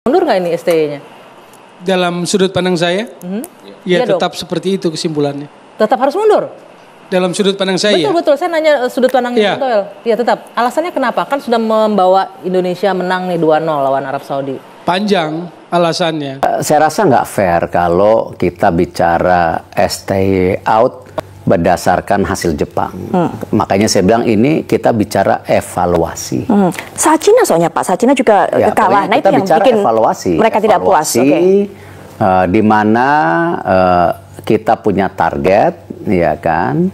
Mundur nggak ini STY-nya? Dalam sudut pandang saya, ya Iya tetap seperti itu kesimpulannya. Tetap harus mundur? Dalam sudut pandang saya. Betul, saya nanya sudut pandangnya Iya. Toel. Ya tetap. Alasannya kenapa? Kan sudah membawa Indonesia menang nih 2-0 lawan Arab Saudi. Panjang alasannya. Saya rasa nggak fair kalau kita bicara STY out berdasarkan hasil Jepang. Makanya saya bilang ini kita bicara evaluasi. Saat Cina soalnya Pak, saat Cina juga Ya, kalah. Nah itu kita yang bicara bikin evaluasi. mereka tidak puas. Di mana kita punya target, ya kan.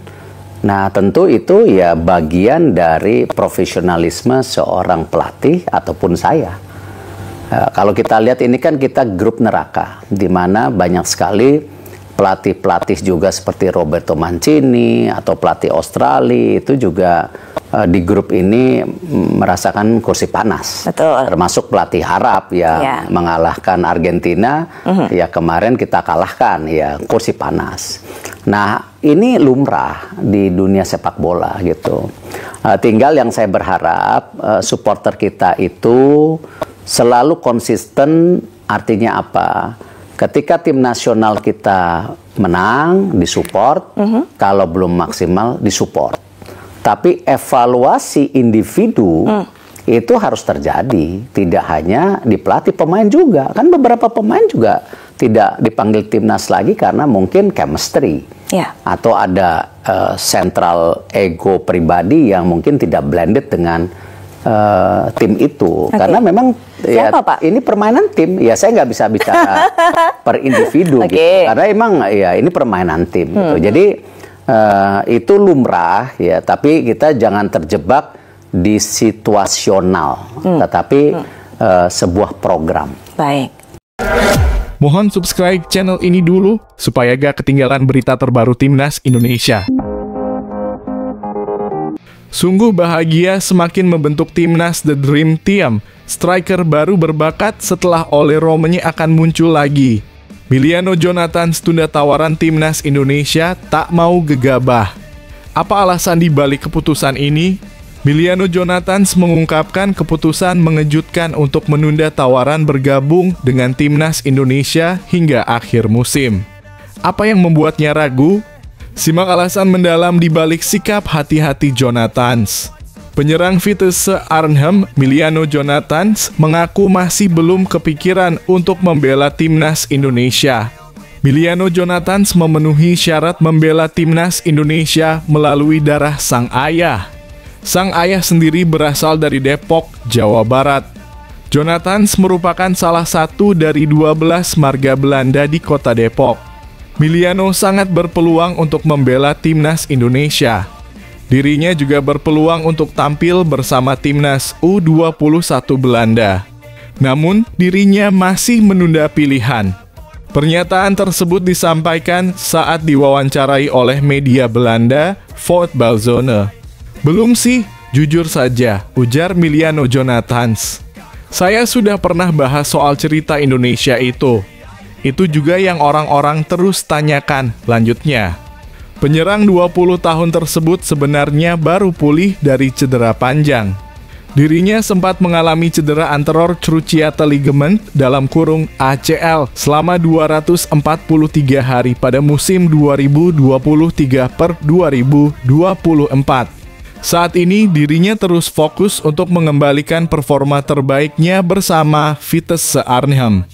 Nah tentu itu ya bagian dari profesionalisme seorang pelatih ataupun saya. Kalau kita lihat ini kan kita grup neraka, di mana banyak sekali pelatih-pelatih juga seperti Roberto Mancini atau pelatih Australia itu juga di grup ini merasakan kursi panas. Betul. Termasuk pelatih Arab yang mengalahkan Argentina, ya kemarin kita kalahkan, ya kursi panas. Nah ini lumrah di dunia sepak bola gitu. Tinggal yang saya berharap supporter kita itu selalu konsisten, artinya apa? Ketika tim nasional kita menang, disupport. Kalau belum maksimal, disupport. Tapi evaluasi individu itu harus terjadi. Tidak hanya di pelatih, pemain juga. Kan beberapa pemain juga tidak dipanggil timnas lagi karena mungkin chemistry. Atau ada central ego pribadi yang mungkin tidak blended dengan tim itu. Karena memang ya, Pak? Ini permainan tim, ya saya nggak bisa bicara per individu gitu. Karena emang ya ini permainan tim gitu. Jadi itu lumrah ya, tapi kita jangan terjebak di situasional, tetapi sebuah program. Baik. Mohon subscribe channel ini dulu supaya gak ketinggalan berita terbaru Timnas Indonesia. Sungguh bahagia semakin membentuk Timnas The Dream Team. Striker baru berbakat setelah Ole Romeni akan muncul lagi. Miliano Jonathans tunda tawaran Timnas Indonesia, tak mau gegabah. Apa alasan di balik keputusan ini? Miliano Jonathans mengungkapkan keputusan mengejutkan untuk menunda tawaran bergabung dengan Timnas Indonesia hingga akhir musim. Apa yang membuatnya ragu? Simak alasan mendalam di balik sikap hati-hati Jonathans. Penyerang Vitesse Arnhem, Miliano Jonathans, mengaku masih belum kepikiran untuk membela Timnas Indonesia. Miliano Jonathans memenuhi syarat membela Timnas Indonesia melalui darah sang ayah. Sang ayah sendiri berasal dari Depok, Jawa Barat. Jonathans merupakan salah satu dari 12 marga Belanda di kota Depok. Miliano sangat berpeluang untuk membela Timnas Indonesia. Dirinya juga berpeluang untuk tampil bersama Timnas U21 Belanda. Namun, dirinya masih menunda pilihan. Pernyataan tersebut disampaikan saat diwawancarai oleh media Belanda, Voetbalzone. Belum sih, jujur saja, ujar Miliano Jonathans. Saya sudah pernah bahas soal cerita Indonesia itu. Itu juga yang orang-orang terus tanyakan, lanjutnya. Penyerang 20 tahun tersebut sebenarnya baru pulih dari cedera panjang. Dirinya sempat mengalami cedera anterior cruciate ligament dalam kurung ACL selama 243 hari pada musim 2023/2024. Saat ini dirinya terus fokus untuk mengembalikan performa terbaiknya bersama Vitesse Arnhem.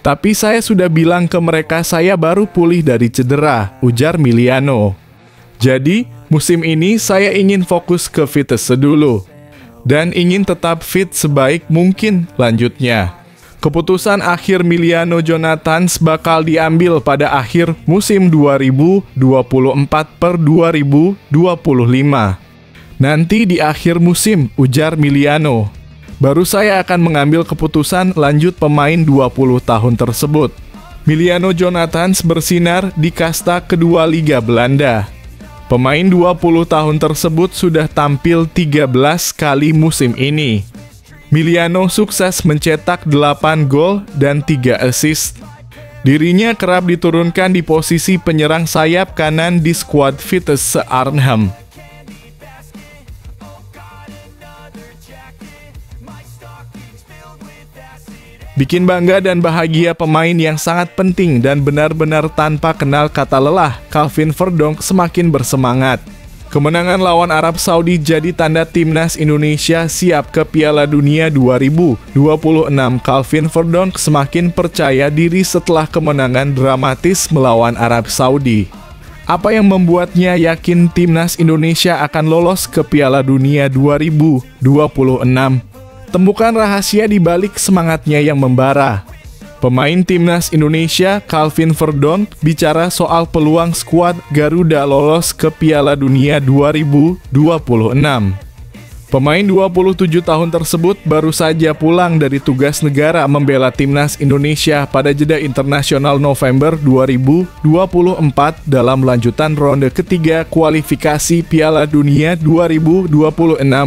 Tapi saya sudah bilang ke mereka saya baru pulih dari cedera, ujar Miliano. Jadi, musim ini saya ingin fokus ke Vitesse dulu. Dan ingin tetap fit sebaik mungkin, lanjutnya. Keputusan akhir Miliano Jonathans bakal diambil pada akhir musim 2024/2025. Nanti di akhir musim, ujar Miliano. Baru saya akan mengambil keputusan lanjut pemain 20 tahun tersebut. Miliano Jonathans bersinar di kasta kedua Liga Belanda. Pemain 20 tahun tersebut sudah tampil 13 kali musim ini. Miliano sukses mencetak 8 gol dan 3 assist. Dirinya kerap diturunkan di posisi penyerang sayap kanan di skuad Vitesse Arnhem. Bikin bangga dan bahagia pemain yang sangat penting dan benar-benar tanpa kenal kata lelah, Calvin Verdonk semakin bersemangat. Kemenangan lawan Arab Saudi jadi tanda timnas Indonesia siap ke Piala Dunia 2026. Calvin Verdonk semakin percaya diri setelah kemenangan dramatis melawan Arab Saudi. Apa yang membuatnya yakin timnas Indonesia akan lolos ke Piala Dunia 2026? Temukan rahasia di balik semangatnya yang membara. Pemain timnas Indonesia, Calvin Verdonk, bicara soal peluang skuad Garuda lolos ke Piala Dunia 2026. Pemain 27 tahun tersebut baru saja pulang dari tugas negara membela timnas Indonesia pada jeda internasional November 2024 dalam lanjutan ronde ketiga kualifikasi Piala Dunia 2026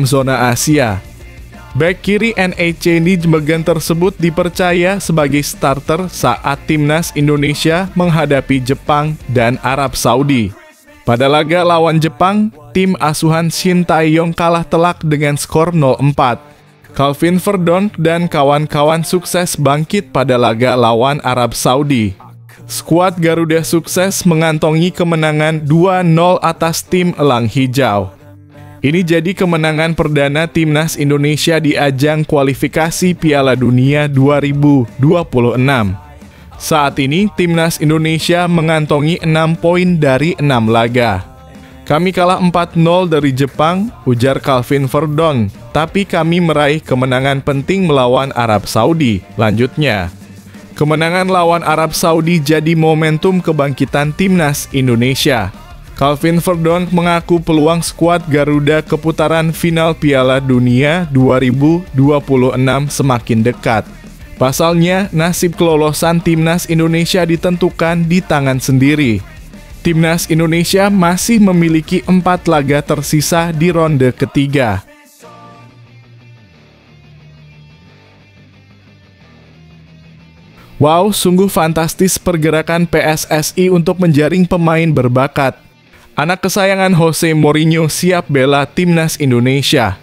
zona Asia. Bek kiri NEC Nijmegen tersebut dipercaya sebagai starter saat timnas Indonesia menghadapi Jepang dan Arab Saudi. Pada laga lawan Jepang, tim asuhan Shin Tae-yong kalah telak dengan skor 0-4. Calvin Verdonk dan kawan-kawan sukses bangkit pada laga lawan Arab Saudi. Skuad Garuda sukses mengantongi kemenangan 2-0 atas tim Elang Hijau. Ini jadi kemenangan perdana timnas Indonesia di ajang kualifikasi Piala Dunia 2026. Saat ini, timnas Indonesia mengantongi 6 poin dari 6 laga. Kami kalah 4-0 dari Jepang, ujar Calvin Verdonk, tapi kami meraih kemenangan penting melawan Arab Saudi, lanjutnya. Kemenangan lawan Arab Saudi jadi momentum kebangkitan timnas Indonesia. Calvin Verdonk mengaku peluang skuad Garuda ke putaran final Piala Dunia 2026 semakin dekat. Pasalnya, nasib kelolosan timnas Indonesia ditentukan di tangan sendiri. Timnas Indonesia masih memiliki 4 laga tersisa di ronde ketiga. Wow, sungguh fantastis pergerakan PSSI untuk menjaring pemain berbakat. Anak kesayangan Jose Mourinho siap bela timnas Indonesia.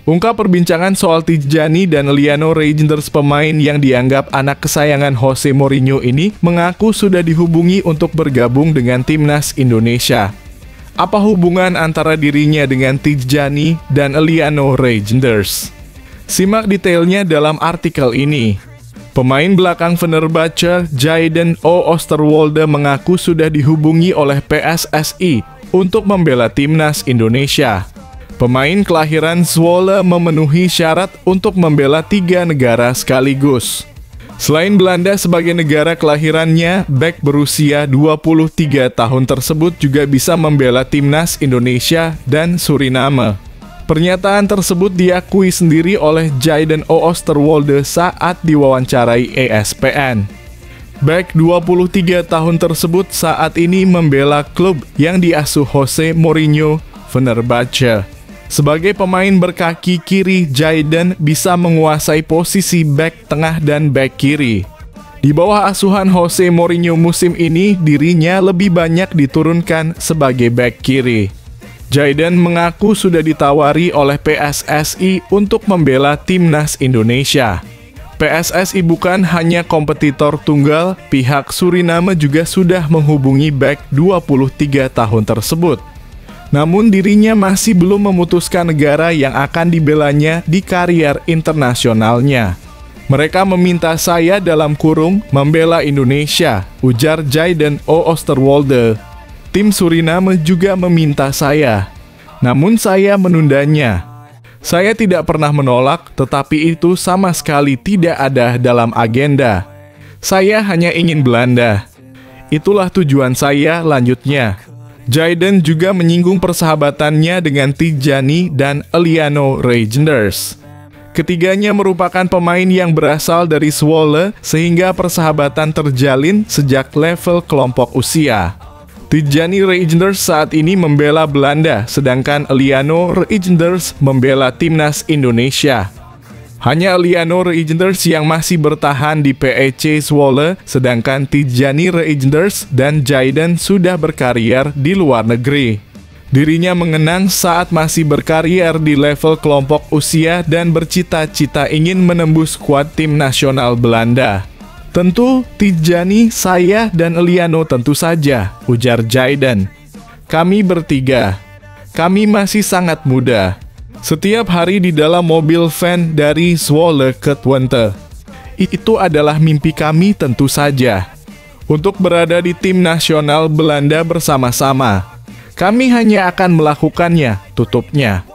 Ungkap perbincangan soal Tijjani dan Liano Reijnders, pemain yang dianggap anak kesayangan Jose Mourinho ini mengaku sudah dihubungi untuk bergabung dengan timnas Indonesia. Apa hubungan antara dirinya dengan Tijjani dan Liano Reijnders? Simak detailnya dalam artikel ini. Pemain belakang Fenerbahce, Jayden Oosterwolde mengaku sudah dihubungi oleh PSSI untuk membela timnas Indonesia. Pemain kelahiran Zwolle memenuhi syarat untuk membela 3 negara sekaligus. Selain Belanda sebagai negara kelahirannya, bek berusia 23 tahun tersebut juga bisa membela timnas Indonesia dan Suriname. Pernyataan tersebut diakui sendiri oleh Jayden Oosterwolde saat diwawancarai ESPN. Bek 23 tahun tersebut saat ini membela klub yang diasuh Jose Mourinho, Fenerbahce. Sebagai pemain berkaki kiri, Jayden bisa menguasai posisi bek tengah dan bek kiri. Di bawah asuhan Jose Mourinho musim ini, dirinya lebih banyak diturunkan sebagai bek kiri. Jayden mengaku sudah ditawari oleh PSSI untuk membela timnas Indonesia. PSSI bukan hanya kompetitor tunggal, pihak Suriname juga sudah menghubungi bek 23 tahun tersebut. Namun dirinya masih belum memutuskan negara yang akan dibelanya di karier internasionalnya. Mereka meminta saya dalam kurung membela Indonesia, ujar Jayden Oosterwolde. Tim Suriname juga meminta saya, namun saya menundanya. Saya tidak pernah menolak, tetapi itu sama sekali tidak ada dalam agenda. Saya hanya ingin Belanda. Itulah tujuan saya, lanjutnya. Jayden juga menyinggung persahabatannya dengan Tijjani dan Liano Reijnders. Ketiganya merupakan pemain yang berasal dari Zwolle, sehingga persahabatan terjalin sejak level kelompok usia. Tijjani Reijnders saat ini membela Belanda, sedangkan Liano Reijnders membela timnas Indonesia. Hanya Liano Reijnders yang masih bertahan di PEC Zwolle, sedangkan Tijjani Reijnders dan Jayden sudah berkarier di luar negeri. Dirinya mengenang saat masih berkarier di level kelompok usia dan bercita-cita ingin menembus skuad tim nasional Belanda. Tentu Tijani, saya, dan Eliano tentu saja, ujar Jayden. Kami bertiga. Kami masih sangat muda. Setiap hari di dalam mobil van dari Zwolle ke Twente. Itu adalah mimpi kami tentu saja. Untuk berada di tim nasional Belanda bersama-sama. Kami hanya akan melakukannya, tutupnya.